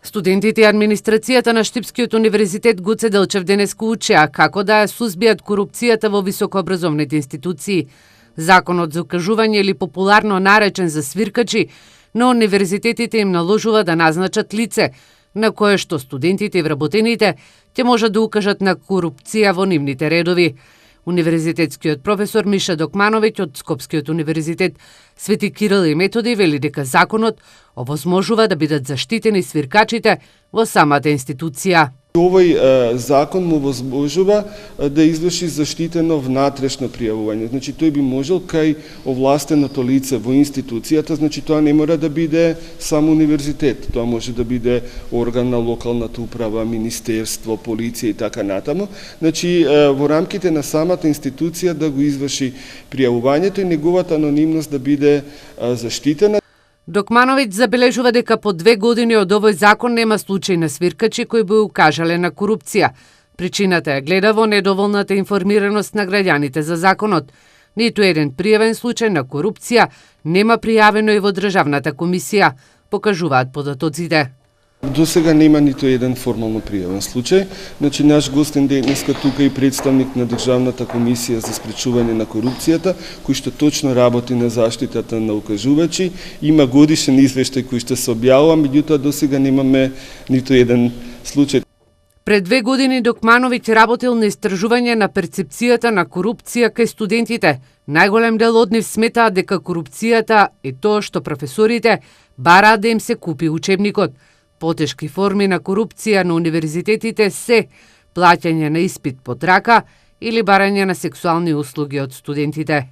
Студентите и администрацијата на Штипскиот универзитет Гоце Делчев денеска учеа како да ја сузбијат корупцијата во високообразовните институции. Законот за укажување или популарно наречен за свиркачи на универзитетите им наложува да назначат лице на кое што студентите и вработените ќе можат да укажат на корупција во нивните редови. Универзитетскиот професор Миша Докмановиќ од Скопскиот универзитет Свети Кирил и Методи вели дека законот овозможува да бидат заштитени свиркачите во самата институција. Овој закон му возможува да изврши заштитено внатрешно пријавување. Значи тој би можел кај овластеното лице во институцијата, значи тоа не мора да биде само универзитет, тоа може да биде орган на локалната управа, министерство, полиција и така натаму. Значи во рамките на самата институција да го изврши пријавувањето и неговата анонимност да биде заштитена. Докмановиќ забележува дека по 2 години од овој закон нема случај на свиркачи кои би укажале на корупција. Причината ја гледа во недоволната информираност на граѓаните за законот. Ниту еден пријавен случај на корупција нема пријавено и во Државната комисија, покажуваат податоците. До сега нема ниту еден формално пријавен случај. Значи, наш гостин денеска тука и представник на Државната комисија за спречување на корупцијата, кој што точно работи на заштитата на укажувачи. Има годишен извештај кој што се објавува, меѓутоа до сега немаме ниту еден случај. Пред 2 години Докмановиќ работил на истражување на перцепцијата на корупција кај студентите. Најголем дел од нив сметаат дека корупцијата е тоа што професорите бараат да им се купи учебникот. Потешки форми на корупција на универзитетите се плаќање на испит под рака или барање на сексуални услуги од студентите.